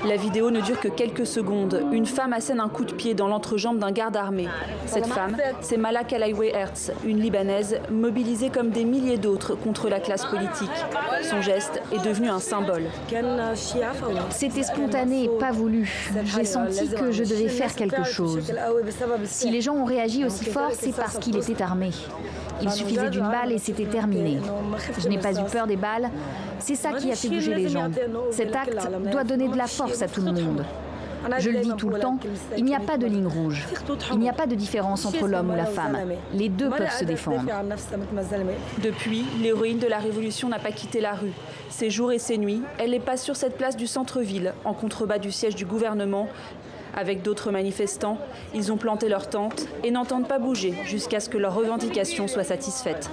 La vidéo ne dure que quelques secondes. Une femme assène un coup de pied dans l'entrejambe d'un garde armé. Cette femme, c'est Malak Alaoui Hertz, une Libanaise mobilisée comme des milliers d'autres contre la classe politique. Son geste est devenu un symbole. C'était spontané et pas voulu. J'ai senti que je devais faire quelque chose. Si les gens ont réagi aussi fort, c'est parce qu'il était armé. Il suffisait d'une balle et c'était terminé. Je n'ai pas eu peur des balles. C'est ça qui a fait bouger les gens. Cet acte doit donner de la force à tout le monde. Je le dis tout le temps, il n'y a pas de ligne rouge. Il n'y a pas de différence entre l'homme ou la femme. Les deux peuvent se défendre. Depuis, l'héroïne de la Révolution n'a pas quitté la rue. Ses jours et ses nuits, elle les passe sur cette place du centre-ville, en contrebas du siège du gouvernement. Avec d'autres manifestants, ils ont planté leur tente et n'entendent pas bouger jusqu'à ce que leurs revendications soient satisfaites.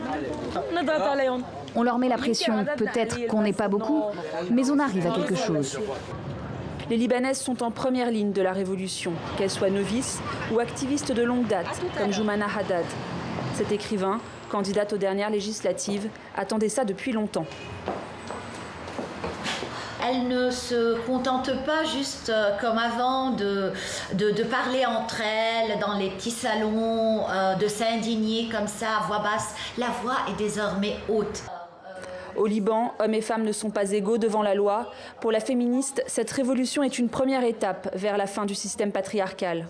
On leur met la pression. Peut-être qu'on n'est pas beaucoup, mais on arrive à quelque chose. Les Libanaises sont en première ligne de la révolution, qu'elles soient novices ou activistes de longue date, comme Joumana Haddad. Cet écrivain, candidate aux dernières législatives, attendait ça depuis longtemps. Elles ne se contentent pas juste comme avant de parler entre elles dans les petits salons, de s'indigner comme ça à voix basse. La voix est désormais haute. Au Liban, hommes et femmes ne sont pas égaux devant la loi. Pour la féministe, cette révolution est une première étape vers la fin du système patriarcal.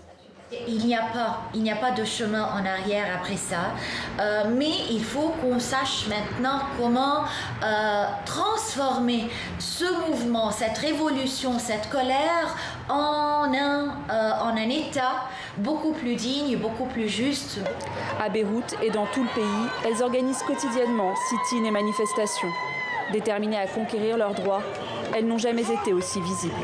Il n'y a pas de chemin en arrière après ça, mais il faut qu'on sache maintenant comment transformer ce mouvement, cette révolution, cette colère en un État beaucoup plus digne, beaucoup plus juste. À Beyrouth et dans tout le pays, elles organisent quotidiennement sit-ins et manifestations. Déterminées à conquérir leurs droits, elles n'ont jamais été aussi visibles.